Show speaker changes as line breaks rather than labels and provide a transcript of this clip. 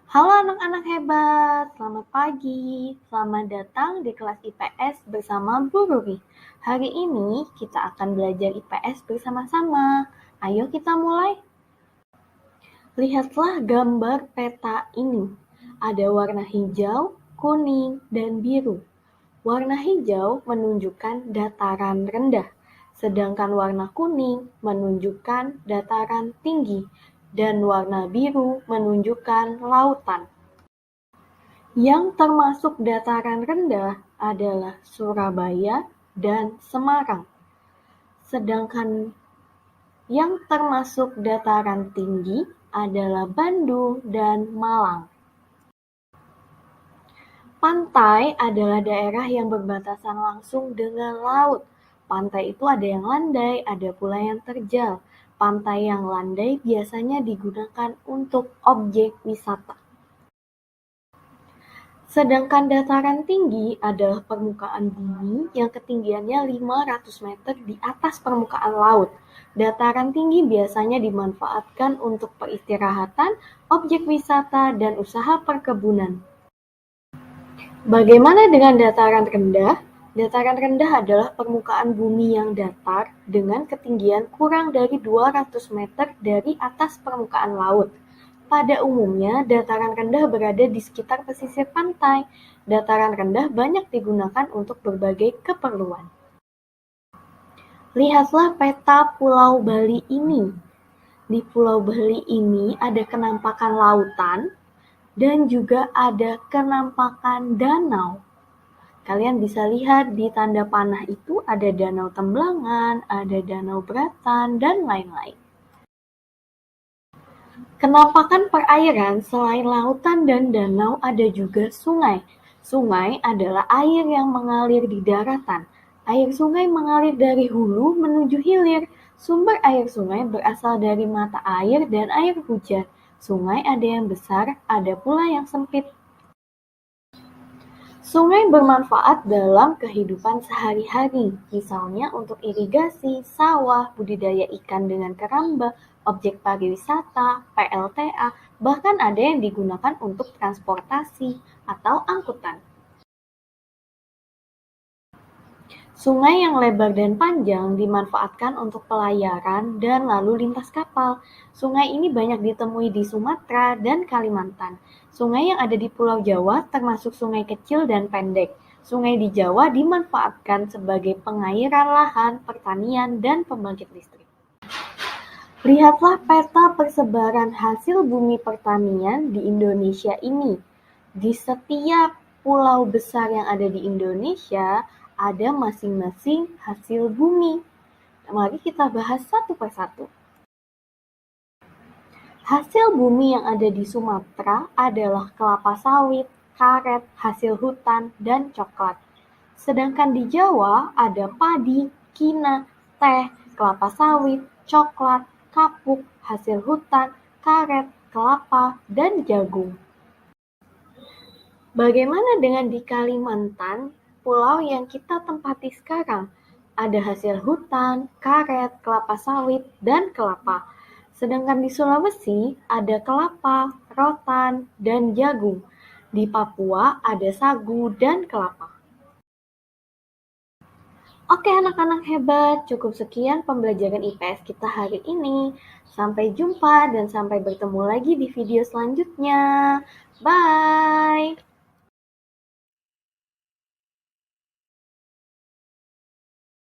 Halo anak-anak hebat, selamat pagi. Selamat datang di kelas IPS bersama Bu Ruri. Hari ini kita akan belajar IPS bersama-sama. Ayo kita mulai. Lihatlah gambar peta ini. Ada warna hijau, kuning, dan biru. Warna hijau menunjukkan dataran rendah, sedangkan warna kuning menunjukkan dataran tinggi, dan warna biru menunjukkan lautan. Yang termasuk dataran rendah adalah Surabaya dan Semarang, sedangkan yang termasuk dataran tinggi adalah Bandung dan Malang. Pantai adalah daerah yang berbatasan langsung dengan laut. Pantai itu ada yang landai, ada pula yang terjal. Pantai yang landai biasanya digunakan untuk objek wisata. Sedangkan dataran tinggi adalah permukaan bumi yang ketinggiannya 500 meter di atas permukaan laut. Dataran tinggi biasanya dimanfaatkan untuk peristirahatan, objek wisata, dan usaha perkebunan. Bagaimana dengan dataran rendah? Dataran rendah adalah permukaan bumi yang datar dengan ketinggian kurang dari 200 meter dari atas permukaan laut. Pada umumnya, dataran rendah berada di sekitar pesisir pantai. Dataran rendah banyak digunakan untuk berbagai keperluan. Lihatlah peta Pulau Bali ini. Di Pulau Bali ini ada kenampakan lautan dan juga ada kenampakan danau. Kalian bisa lihat di tanda panah itu ada Danau Temblangan, ada Danau Bratan, dan lain-lain. Kenampakan perairan selain lautan dan danau ada juga sungai. Sungai adalah air yang mengalir di daratan. Air sungai mengalir dari hulu menuju hilir. Sumber air sungai berasal dari mata air dan air hujan. Sungai ada yang besar, ada pula yang sempit. Sungai bermanfaat dalam kehidupan sehari-hari, misalnya untuk irigasi, sawah, budidaya ikan dengan keramba, objek pariwisata, PLTA, bahkan ada yang digunakan untuk transportasi atau angkutan. Sungai yang lebar dan panjang dimanfaatkan untuk pelayaran dan lalu lintas kapal. Sungai ini banyak ditemui di Sumatera dan Kalimantan. Sungai yang ada di Pulau Jawa termasuk sungai kecil dan pendek. Sungai di Jawa dimanfaatkan sebagai pengairan lahan, pertanian, dan pembangkit listrik. Lihatlah peta persebaran hasil bumi pertanian di Indonesia ini. Di setiap pulau besar yang ada di Indonesia, ada masing-masing hasil bumi. Mari kita bahas satu persatu. Hasil bumi yang ada di Sumatera adalah kelapa sawit, karet, hasil hutan, dan coklat. Sedangkan di Jawa ada padi, kina, teh, kelapa sawit, coklat, kapuk, hasil hutan, karet, kelapa, dan jagung. Bagaimana dengan di Kalimantan, pulau yang kita tempati sekarang? Ada hasil hutan, karet, kelapa sawit, dan kelapa. Sedangkan di Sulawesi ada kelapa, rotan, dan jagung. Di Papua ada sagu dan kelapa. Oke anak-anak hebat, cukup sekian pembelajaran IPS kita hari ini. Sampai jumpa dan sampai bertemu lagi di video selanjutnya. Bye!